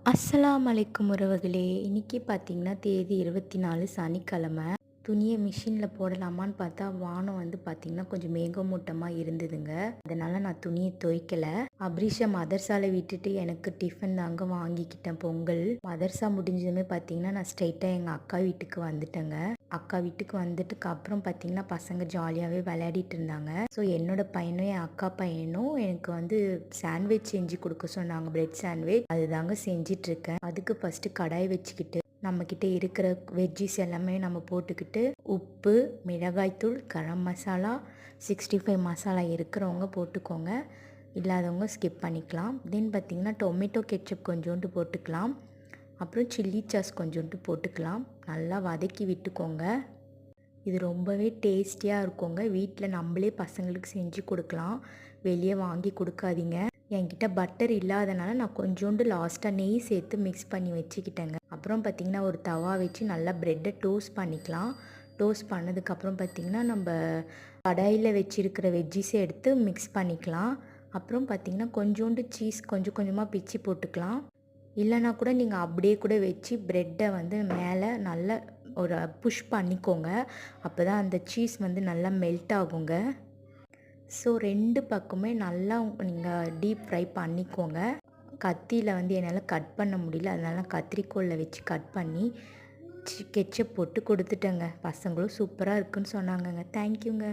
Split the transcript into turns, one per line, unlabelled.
அஸ்ஸலாமு அலைக்கும் உறவுகளே! இன்னைக்கு பார்த்தீங்கன்னா, தேதி 24 சனிக்கிழமை. துணிய மிஷினில் போடலாமான்னு பார்த்தா, வானம் வந்து பார்த்தீங்கன்னா, கொஞ்சம் மேகமூட்டமா இருந்ததுங்க. அதனால நான் துணிய துவைக்கல. அப்ரீஷா மதர்சால விட்டுட்டு எனக்கு டிஃபன் தாங்க வாங்கிக்கிட்டேன் பொங்கல். மதர்சா முடிஞ்சதுமே பார்த்தீங்கன்னா, நான் ஸ்ட்ரெயிட்டா எங்க அக்கா வீட்டுக்கு வந்துட்டேங்க. அக்கா வீட்டுக்கு வந்துட்டுக்கு அப்புறம் பார்த்தீங்கன்னா, பசங்க ஜாலியாவே விளையாடிட்டு இருந்தாங்க. ஸோ என்னோட பையனும், என் அக்கா பையனும் எனக்கு வந்து சாண்ட்விச் செஞ்சு கொடுக்க சொன்னாங்க. Bread sandwich. அதுதாங்க செஞ்சிட்ருக்கேன். அதுக்கு ஃபஸ்ட்டு கடாய் வச்சுக்கிட்டு, நம்மக்கிட்ட இருக்கிற வெஜ்ஜிஸ் எல்லாமே நம்ம போட்டுக்கிட்டு, உப்பு, மிளகாய்த்தூள், கரம் மசாலா, 65 மசாலா இருக்கிறவங்க போட்டுக்கோங்க. இல்லாதவங்க ஸ்கிப் பண்ணிக்கலாம். தென் பார்த்திங்கன்னா, டொமேட்டோ கெட்சப் கொஞ்சோண்டு போட்டுக்கலாம். அப்புறம் சில்லி சாஸ் கொஞ்சோண்டு போட்டுக்கலாம். நல்லா வதக்கி விட்டுக்கோங்க. இது ரொம்பவே டேஸ்டியாக இருக்குங்க. வீட்டில் நம்மளே பசங்களுக்கு செஞ்சு கொடுக்கலாம். வெளியே வாங்கி கொடுக்காதீங்க. என்கிட்ட பட்டர் இல்லாதனால நான் கொஞ்சோண்டு லாஸ்ட்டாக நெய் சேர்த்து மிக்ஸ் பண்ணி வச்சுக்கிட்டேங்க. அப்புறம் பார்த்திங்கன்னா, ஒரு தவா வச்சு நல்லா ப்ரெட்டை டோஸ்ட் பண்ணிக்கலாம். டோஸ்ட் பண்ணதுக்கப்புறம் பார்த்திங்கன்னா, நம்ம கடாயில் வச்சுருக்கிற வெஜ்ஜிஸை எடுத்து மிக்ஸ் பண்ணிக்கலாம். அப்புறம் பார்த்திங்கன்னா, கொஞ்சோண்டு சீஸ் கொஞ்சம் கொஞ்சமாக பிச்சு போட்டுக்கலாம். இல்லைனா கூட நீங்கள் அப்படியே கூட வச்சு ப்ரெட்டை வந்து மேலே நல்லா ஒரு புஷ் பண்ணிக்கோங்க. அப்போ தான் அந்த சீஸ் வந்து நல்லா மெல்ட் ஆகுங்க. ஸோ 2 பக்கமே நல்லா நீங்கள் டீப் ஃப்ரை பண்ணிக்கோங்க. கத்தியில் வந்து என்னால் கட் பண்ண முடியல. அதனால கத்திரிக்கோலில் வச்சு கட் பண்ணி கெச்சப் போட்டு கொடுத்துட்டேங்க. பசங்களும் சூப்பராக இருக்குன்னு சொன்னாங்கங்க. தேங்க்யூங்க.